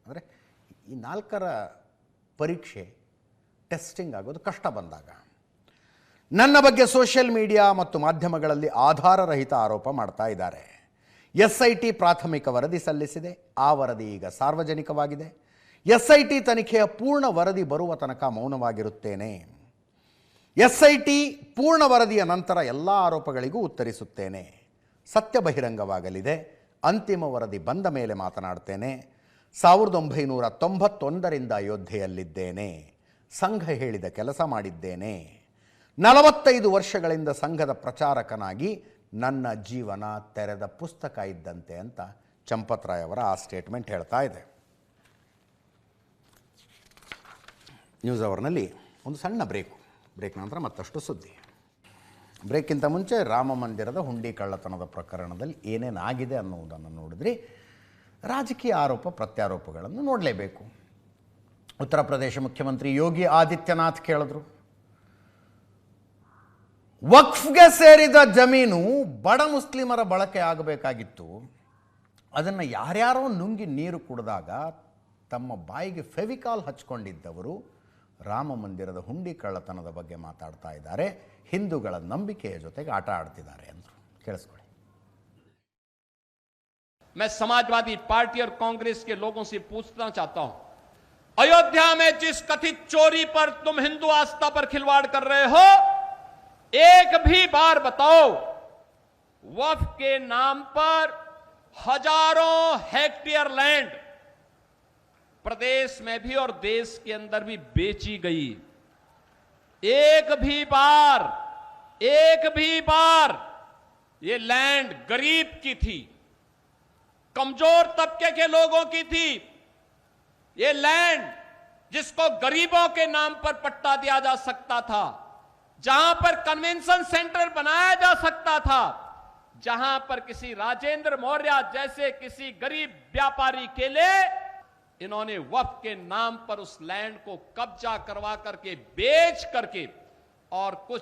ಅಂದರೆ ಈ 4ರ ಪರೀಕ್ಷೆ ಟೆಸ್ಟಿಂಗ್ ಆಗೋದು ಕಷ್ಟ ಬಂದಾಗ. ನನ್ನ ಬಗ್ಗೆ ಸೋಷಿಯಲ್ ಮೀಡಿಯಾ ಮತ್ತು ಮಾಧ್ಯಮಗಳಲ್ಲಿ ಆಧಾರರಹಿತ ಆರೋಪ ಮಾಡ್ತಾ ಇದ್ದಾರೆ. SIT ಪ್ರಾಥಮಿಕ ವರದಿ ಸಲ್ಲಿಸಿದೆ. ಆ ವರದಿ ಈಗ ಸಾರ್ವಜನಿಕವಾಗಿದೆ. SIT ತನಿಖೆಯ ಪೂರ್ಣ ವರದಿ ಬರುವ ತನಕ ಮೌನವಾಗಿರುತ್ತೇನೆ. SIT ಪೂರ್ಣ ವರದಿಯ ನಂತರ ಎಲ್ಲ ಆರೋಪಗಳಿಗೂ ಉತ್ತರಿಸುತ್ತೇನೆ. ಸತ್ಯ ಬಹಿರಂಗವಾಗಲಿದೆ. ಅಂತಿಮ ವರದಿ ಬಂದ ಮೇಲೆ ಮಾತನಾಡ್ತೇನೆ. 1991ರಿಂದ ಅಯೋಧ್ಯೆಯಲ್ಲಿದ್ದೇನೆ. ಸಂಘ ಹೇಳಿದ ಕೆಲಸ ಮಾಡಿದ್ದೇನೆ. 45 ವರ್ಷಗಳಿಂದ ಸಂಘದ ಪ್ರಚಾರಕನಾಗಿ ನನ್ನ ಜೀವನ ತೆರೆದ ಪುಸ್ತಕ ಇದ್ದಂತೆ ಅಂತ ಚಂಪತ್ ರಾಯ್ ಅವರ ಆ ಸ್ಟೇಟ್ಮೆಂಟ್ ಹೇಳ್ತಾ ಇದೆ. ನ್ಯೂಸ್ ಅವರ್ನಲ್ಲಿ ಒಂದು ಸಣ್ಣ ಬ್ರೇಕ್ ನಂತರ ಮತ್ತಷ್ಟು ಸುದ್ದಿ. ಬ್ರೇಕ್ಗಿಂತ ಮುಂಚೆ ರಾಮ ಮಂದಿರದ ಹುಂಡಿ ಕಳ್ಳತನದ ಪ್ರಕರಣದಲ್ಲಿ ಏನೇನಾಗಿದೆ ಅನ್ನುವುದನ್ನು ನೋಡಿದ್ರಿ. ರಾಜಕೀಯ ಆರೋಪ ಪ್ರತ್ಯಾರೋಪಗಳನ್ನು ನೋಡಲೇಬೇಕು. ಉತ್ತರ ಪ್ರದೇಶ ಮುಖ್ಯಮಂತ್ರಿ ಯೋಗಿ ಆದಿತ್ಯನಾಥ್ ಕೇಳಿದ್ರು, ವಕ್ಫ್ಗೆ ಸೇರಿದ ಜಮೀನು ಬಡ ಮುಸ್ಲಿಮರ ಬಳಕೆ ಆಗಬೇಕಾಗಿತ್ತು. ಅದನ್ನು ಯಾರ್ಯಾರೋ ನುಂಗಿ ನೀರು ಕುಡಿದಾಗ ತಮ್ಮ ಬಾಯಿಗೆ ಫೆವಿಕಾಲ್ ಹಚ್ಕೊಂಡಿದ್ದವರು ರಾಮ ಮಂದಿರದ ಹುಂಡಿ ಕಳ್ಳತನದ ಬಗ್ಗೆ ಮಾತಾಡ್ತಾ ಇದ್ದಾರೆ. ಹಿಂದೂಗಳ ನಂಬಿಕೆಯ ಜೊತೆಗೆ ಆಟ ಆಡ್ತಿದ್ದಾರೆ ಅಂದರು. ಕೇಳಿಸ್ಕೊಳ್ಳಿ. मैं समाजवादी पार्टी और कांग्रेस के लोगों से पूछना चाहता हूं, अयोध्या में जिस कथित चोरी पर तुम हिंदू आस्था पर खिलवाड़ कर रहे हो, एक भी बार बताओ वक्फ के नाम पर हजारों हेक्टेयर लैंड प्रदेश में भी और देश के अंदर भी बेची गई. एक भी बार ये लैंड गरीब की थी, कमजोर तबके के लोगों की थी. ये लैंड जिसको गरीबों के नाम पर पट्टा दिया जा सकता था, जहां पर कन्वेंशन सेंटर बनाया जा सकता था, जहां पर किसी राजेंद्र मौर्य जैसे किसी गरीब व्यापारी के लिए इन्होंने वक्फ के नाम पर उस लैंड को कब्जा करवा करके बेच करके और कुछ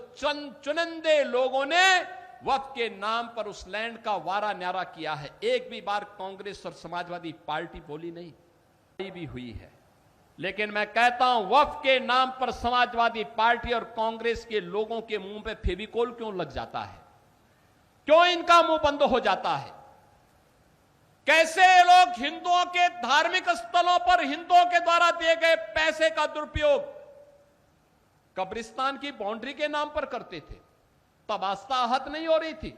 चुनिंदे लोगों ने वक्फ के नाम पर उस लैंड का वारा न्यारा किया है। एक भी बार कांग्रेस और समाजवादी पार्टी बोली नहीं भी हुई है। लेकिन मैं कहता हूं, वक्फ के नाम पर समाजवादी पार्टी और कांग्रेस के लोगों के मुंह पे फेविकोल क्यों लग जाता है? क्यों इनका मुंह बंद हो जाता है? कैसे लोग हिंदुओं के धार्मिक स्थलों पर हिंदुओं के द्वारा दिए गए पैसे का दुरुपयोग कब्रिस्तान की बाउंड्री के नाम पर करते थे, तब आस्था आहत नहीं हो रही थी।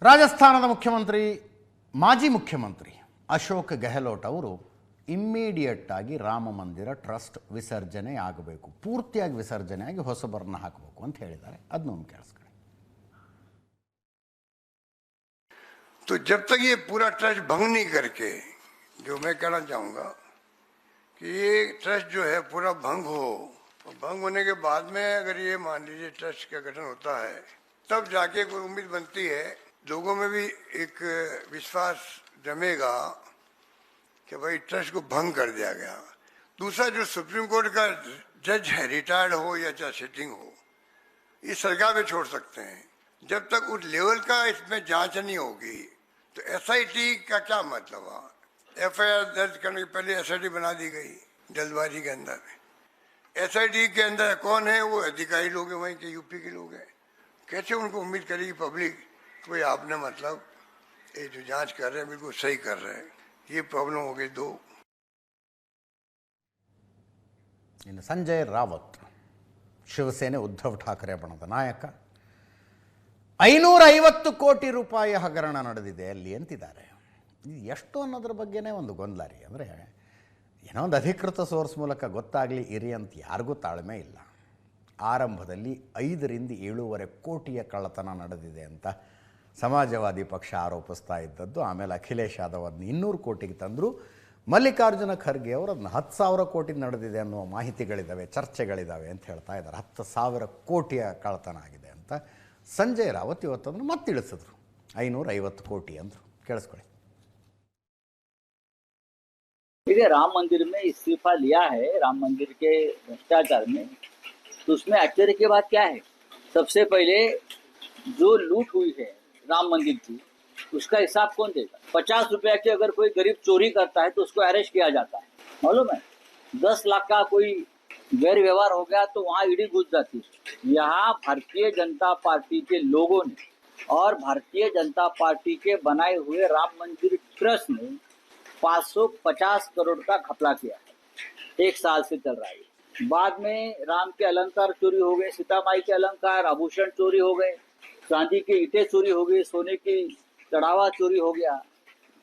ರಾಜಸ್ಥಾನದ ಮುಖ್ಯಮಂತ್ರಿ ಮಾಜಿ ಮುಖ್ಯಮಂತ್ರಿ ಅಶೋಕ್ ಗೆಹ್ಲೋಟ್ ಅವರು ಇಮ್ಮಿಡಿಯೇಟ್ ಆಗಿ ರಾಮ ಮಂದಿರ ಟ್ರಸ್ಟ್ ವಿಸರ್ಜನೆ ಆಗಬೇಕು, ಪೂರ್ತಿಯಾಗಿ ವಿಸರ್ಜನೆ ಆಗಿ ಹೊಸಬರನ್ನ ಹಾಕಬೇಕು ಅಂತ ಹೇಳಿದ್ದಾರೆ. ಅದನ್ನೊಂದು ಕೇಳಿಸ್ಕೊಳ್ಳಿ. तो जब तक ये पूरा ट्रस्ट भंग नहीं करके, जो मैं कहना चाहूँगा कि ये ट्रस्ट जो है पूरा भंग हो, और भंग होने के बाद में अगर ये मान लीजिए ट्रस्ट का गठन होता है, तब जाके कोई उम्मीद बनती है, लोगों में भी एक विश्वास जमेगा कि भाई ट्रस्ट को भंग कर दिया गया। दूसरा, जो सुप्रीम कोर्ट का जज है, रिटायर्ड हो या चाहे सिटिंग हो, ये सरकार पे छोड़ सकते हैं। जब तक उस लेवल का इसमें जांच नहीं होगी तो एसआईटी का क्या मतलब है? एफआईआर दर्ज करने के पहले एसआईटी बना दी गई जल्दबाजी के अंदर। एसआईटी के अंदर कौन है? वो अधिकारी लोग हैं, वहीं के यूपी के लोग हैं। कैसे उनको उम्मीद करेगी पब्लिक कोई आपने मतलब ये जो जांच कर रहे हैं बिल्कुल सही कर रहे हैं? ये प्रॉब्लम हो गई दो। ಇನ್ನು ಸಂಜಯ್ ರಾವತ್, ಶಿವಸೇನೆ ಉದ್ಧವ್ ಠಾಕ್ರೆ ಬಣದ ನಾಯಕ, 550 ಕೋಟಿ ರೂಪಾಯಿ ಹಗರಣ ನಡೆದಿದೆ ಅಲ್ಲಿ ಅಂತಿದ್ದಾರೆ. ಇದು ಎಷ್ಟು ಅನ್ನೋದ್ರ ಬಗ್ಗೆನೇ ಒಂದು ಗೊಂದಲ ರೀ. ಅಂದರೆ ಏನೋ ಒಂದು ಅಧಿಕೃತ ಸೋರ್ಸ್ ಮೂಲಕ ಗೊತ್ತಾಗಲಿ ಇರಿ ಅಂತ ಯಾರಿಗೂ ತಾಳ್ಮೆ ಇಲ್ಲ. ಆರಂಭದಲ್ಲಿ 5ರಿಂದ 7.5 ಕೋಟಿಯ ಕಳ್ಳತನ ನಡೆದಿದೆ ಅಂತ ಸಮಾಜವಾದಿ ಪಕ್ಷ ಆರೋಪಿಸ್ತಾ ಇದ್ದದ್ದು. ಆಮೇಲೆ ಅಖಿಲೇಶ್ ಯಾದವ್ ಅದನ್ನ 200 ಕೋಟಿಗೆ ತಂದರು. ಮಲ್ಲಿಕಾರ್ಜುನ ಖರ್ಗೆ ಅವರು ಅದನ್ನ 10,000 ಕೋಟಿ ನಡೆದಿದೆ ಅನ್ನುವ ಮಾಹಿತಿಗಳಿದ್ದಾವೆ, ಚರ್ಚೆಗಳಿದ್ದಾವೆ ಅಂತ ಹೇಳ್ತಾ ಇದ್ದಾರೆ. 10,000 ಕೋಟಿಯ ಕಳ್ಳತನ ಆಗಿದೆ ಅಂತ ಸಂಜಯ್ ರಾವತ್ ಇವತ್ತಂದ್ರೆ ಮತ್ತೆ ತಿಳಿಸಿದ್ರು. 550 ಕೋಟಿ ಅಂದರು. ಕೇಳಿಸ್ಕೊಳ್ಳಿ. देखिए, राम मंदिर में इस्तीफा लिया है, राम मंदिर के भ्रष्टाचार में, तो उसमें आश्चर्य की बात क्या है? सबसे पहले जो लूट हुई है राम मंदिर की, उसका हिसाब कौन देगा? 50 रुपया की अगर कोई गरीब चोरी करता है तो उसको अरेस्ट किया जाता है, मालूम है? 10 लाख का कोई गैर व्यवहार हो गया तो वहाँ ईडी घुस जाती है। यहाँ भारतीय जनता पार्टी के लोगों ने और भारतीय जनता पार्टी के बनाए हुए राम मंदिर ट्रस्ट ने 550 करोड़ का घपला किया है। 1 साल से चल रहा है। बाद में राम के अलंकार चोरी हो गए, सीता माई के अलंकार, आभूषण चोरी हो गए, चांदी की ईंटें चोरी हो गई, सोने की चढ़ावा चोरी हो गया।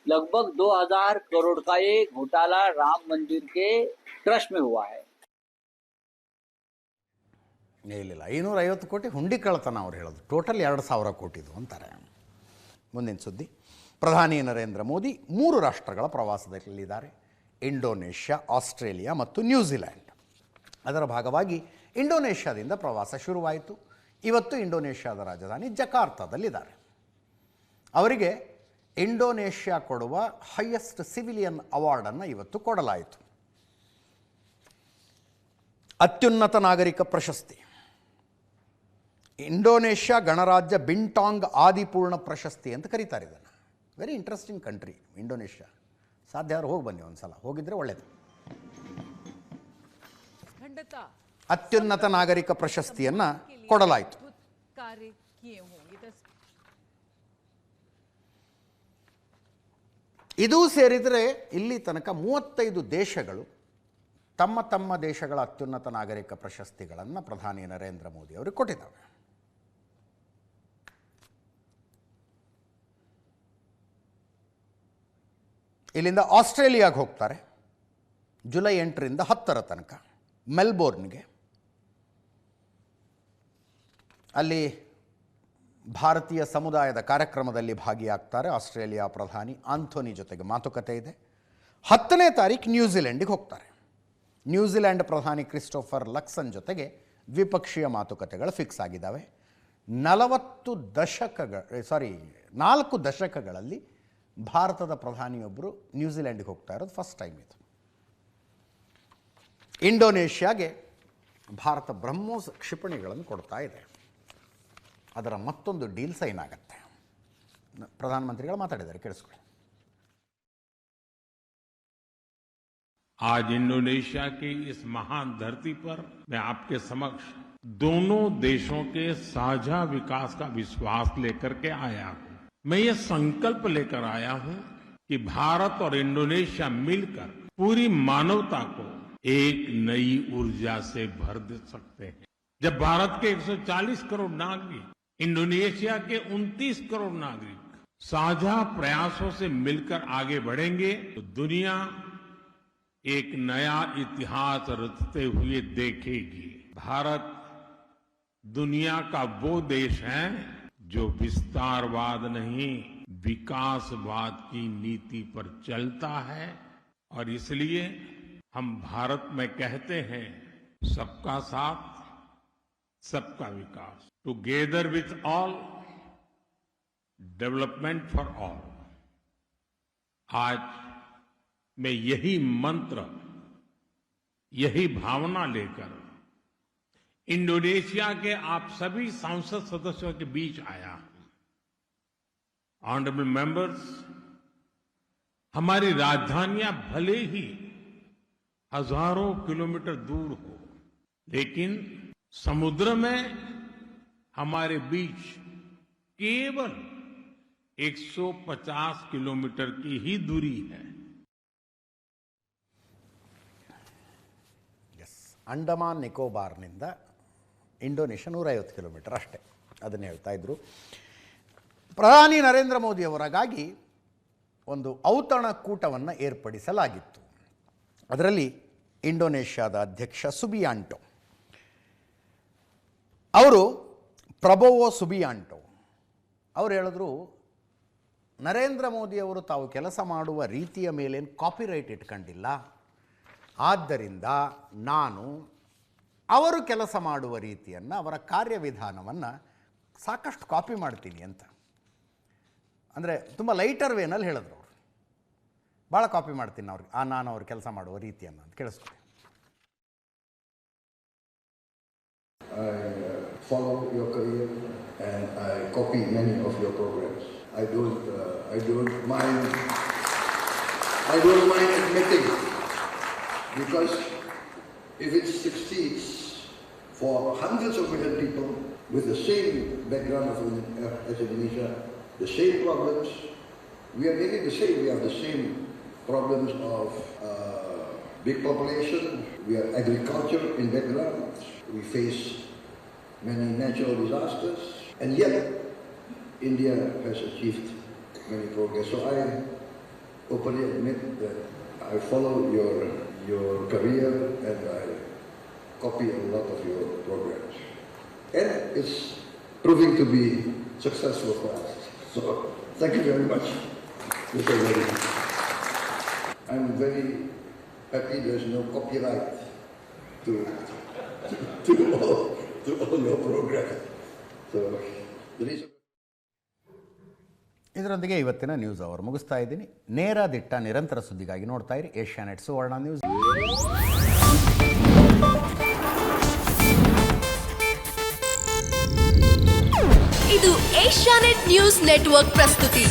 लगभग 2000 करोड़ का एक घोटाला राम मंदिर के ट्रस्ट में हुआ है। ಇಲ್ಲ, 550 ಕೋಟಿ ಹುಂಡಿ ಕಳ್ಳತನ ಅವ್ರು ಹೇಳೋದು. ಟೋಟಲ್ 2,000 ಕೋಟಿದು ಅಂತಾರೆ. ಮುಂದಿನ ಸುದ್ದಿ. ಪ್ರಧಾನಿ ನರೇಂದ್ರ ಮೋದಿ 3 ರಾಷ್ಟ್ರಗಳ ಪ್ರವಾಸದಲ್ಲಿದ್ದಾರೆ. ಇಂಡೋನೇಷ್ಯಾ, ಆಸ್ಟ್ರೇಲಿಯಾ ಮತ್ತು ನ್ಯೂಜಿಲ್ಯಾಂಡ್. ಅದರ ಭಾಗವಾಗಿ ಇಂಡೋನೇಷ್ಯಾದಿಂದ ಪ್ರವಾಸ ಶುರುವಾಯಿತು. ಇವತ್ತು ಇಂಡೋನೇಷ್ಯಾದ ರಾಜಧಾನಿ ಜಕಾರ್ತಾದಲ್ಲಿದ್ದಾರೆ. ಅವರಿಗೆ ಇಂಡೋನೇಷ್ಯಾ ಕೊಡುವ ಹೈಯೆಸ್ಟ್ ಸಿವಿಲಿಯನ್ ಅವಾರ್ಡನ್ನು ಇವತ್ತು ಕೊಡಲಾಯಿತು. ಅತ್ಯುನ್ನತ ನಾಗರಿಕ ಪ್ರಶಸ್ತಿ, ಇಂಡೋನೇಷ್ಯಾ ಗಣರಾಜ್ಯ ಬಿಂಟಾಂಗ್ ಆದಿಪೂರ್ಣ ಪ್ರಶಸ್ತಿ ಅಂತ ಕರೀತಾರೆ ಇದನ್ನು. Very interesting country Indonesia. ಸಾಧ್ಯ ಆದ್ರೆ ಹೋಗಿ ಬನ್ನಿ ಒಂದ್ಸಲ, ಹೋಗಿದ್ರೆ ಒಳ್ಳೆಯದು. ಅತ್ಯುನ್ನತ ನಾಗರಿಕ ಪ್ರಶಸ್ತಿಯನ್ನು ಕೊಡಲಾಯಿತು. ಇದು ಸೇರಿದರೆ ಇಲ್ಲಿ ತನಕ 35 ದೇಶಗಳು ತಮ್ಮ ತಮ್ಮ ದೇಶಗಳ ಅತ್ಯುನ್ನತ ನಾಗರಿಕ ಪ್ರಶಸ್ತಿಗಳನ್ನು ಪ್ರಧಾನಿ ನರೇಂದ್ರ ಮೋದಿ ಅವರಿಗೆ ಕೊಟ್ಟಿದ್ದಾವೆ. ಇಲ್ಲಿಂದ ಆಸ್ಟ್ರೇಲಿಯಾಗೆ ಹೋಗ್ತಾರೆ ಜುಲೈ 8ರಿಂದ 10ರ ತನಕ ಮೆಲ್ಬೋರ್ನ್ಗೆ. ಅಲ್ಲಿ ಭಾರತೀಯ ಸಮುದಾಯದ ಕಾರ್ಯಕ್ರಮದಲ್ಲಿ ಭಾಗಿಯಾಗ್ತಾರೆ. ಆಸ್ಟ್ರೇಲಿಯಾ ಪ್ರಧಾನಿ ಆಂಥೋನಿ ಜೊತೆಗೆ ಮಾತುಕತೆ ಇದೆ. 10ನೇ ತಾರೀಕು ನ್ಯೂಜಿಲೆಂಡಿಗೆ ಹೋಗ್ತಾರೆ. ನ್ಯೂಜಿಲೆಂಡ್ ಪ್ರಧಾನಿ ಕ್ರಿಸ್ಟೋಫರ್ ಲಕ್ಸನ್ ಜೊತೆಗೆ ದ್ವಿಪಕ್ಷೀಯ ಮಾತುಕತೆಗಳು ಫಿಕ್ಸ್ ಆಗಿದ್ದಾವೆ. 4 ದಶಕಗಳಲ್ಲಿ ಭಾರತದ ಪ್ರಧಾನಿಯೊಬ್ಬರು ನ್ಯೂಜಿಲೆಂಡ್ಗೆ ಹೋಗ್ತಾ ಇರೋದು ಫಸ್ಟ್ ಟೈಮ್ ಇದು. ಇಂಡೋನೇಷ್ಯಾಗೆ ಭಾರತ ಬ್ರಹ್ಮೋಸ್ ಕ್ಷಿಪಣಿಗಳನ್ನು ಕೊಡ್ತಾ ಇದೆ. ಅದರ ಮತ್ತೊಂದು ಡೀಲ್ ಸೈನ್ ಆಗುತ್ತೆ. ಪ್ರಧಾನಮಂತ್ರಿಗಳು ಮಾತಾಡಿದ್ದಾರೆ, ಕೇಳಿಸ್ಕೊಳ್ಳಿ. आज इंडोनेशिया की इस महान धरती पर मैं आपके समक्ष दोनों देशों के साझा विकास का विश्वास लेकर के आया हूं. मैं ये संकल्प लेकर आया हूं कि भारत और इंडोनेशिया मिलकर पूरी मानवता को एक नई ऊर्जा से भर दे सकते हैं. जब भारत के 140 करोड़ नागरिक, इंडोनेशिया के 29 करोड़ नागरिक साझा प्रयासों से मिलकर आगे बढ़ेंगे तो दुनिया एक नया इतिहास रचते हुए देखेगी. भारत दुनिया का वो देश है जो विस्तारवाद नहीं, विकासवाद की नीति पर चलता है. और इसलिए हम भारत में कहते हैं सबका साथ, सबका विकास, together with all, development for all. आज मैं यही मंत्र, यही भावना लेकर इंडोनेशिया के आप सभी सांसद सदस्यों के बीच आया हूं. ऑनरेबल मेंबर्स, हमारी राजधानियां भले ही हजारों किलोमीटर दूर हो, लेकिन समुद्र में हमारे बीच केवल 150 किलोमीटर की ही दूरी है. ಅಂಡಮಾನ್ ನಿಕೋಬಾರ್ನಿಂದ ಇಂಡೋನೇಷ್ಯಾ 150 ಕಿಲೋಮೀಟರ್ ಅಷ್ಟೇ, ಅದನ್ನು ಹೇಳ್ತಾ ಇದ್ದರು. ಪ್ರಧಾನಿ ನರೇಂದ್ರ ಮೋದಿಯವರಿಗಾಗಿ ಒಂದು ಔತಣಕೂಟವನ್ನು ಏರ್ಪಡಿಸಲಾಗಿತ್ತು. ಅದರಲ್ಲಿ ಇಂಡೋನೇಷ್ಯಾದ ಅಧ್ಯಕ್ಷ ಸುಬಿಯಾಂಟೋ ಅವರು, ಪ್ರಬೋವೋ ಸುಬಿಯಾಂಟೋ ಅವರು ಹೇಳಿದ್ರು, ನರೇಂದ್ರ ಮೋದಿಯವರು ತಾವು ಕೆಲಸ ಮಾಡುವ ರೀತಿಯ ಮೇಲೇನು ಕಾಪಿರೈಟ್ ಇಟ್ಕೊಂಡಿಲ್ಲ, ಆದ್ದರಿಂದ ನಾನು ಅವರು ಕೆಲಸ ಮಾಡುವ ರೀತಿಯನ್ನು, ಅವರ ಕಾರ್ಯವಿಧಾನವನ್ನು ಸಾಕಷ್ಟು ಕಾಪಿ ಮಾಡ್ತೀನಿ ಅಂತ. ಅಂದರೆ ತುಂಬ ಲೈಟರ್ ವೇನಲ್ಲಿ ಹೇಳಿದ್ರು ಅವರು. ಭಾಳ ಕಾಪಿ ಮಾಡ್ತೀನಿ ಅವ್ರಿಗೆ, ನಾನು ಅವ್ರು ಕೆಲಸ ಮಾಡುವ ರೀತಿಯನ್ನು ಅಂತ. ಕೇಳಿಸ್ಕೊಳ್ಳಿ. I follow your career and I copy many of your programs. I don't mind admitting, because if it succeeds for hundreds of million people with the same background as Indonesia, the same problems, we are nearly the same. We have the same problems of big population. We have agriculture in background. We face many natural disasters, and yet India has achieved many progress. So I openly admit that I follow your career and I copy a lot of your programs, and it's proving to be successful for us. So thank you very much, Mr. Modi. I'm very happy there's no copyright to all your programs. So there is. ಇದರೊಂದಿಗೆ ಇವತ್ತಿನ news hour ಮುಗಿಸ್ತಾ ಇದ್ದೀನಿ. ನೇರ ದಿಟ್ಟ ನಿರಂತರ ಸುದ್ದಿಗಾಗಿ ನೋಡ್ತಾ ಇರಿ ಏಷ್ಯಾನೆಟ್ ಸುವರ್ಣ ನ್ಯೂಸ್. ಇದು ಏಷ್ಯಾನೆಟ್ ನ್ಯೂಸ್ ನೆಟ್ವರ್ಕ್ ಪ್ರಸ್ತುತಿ.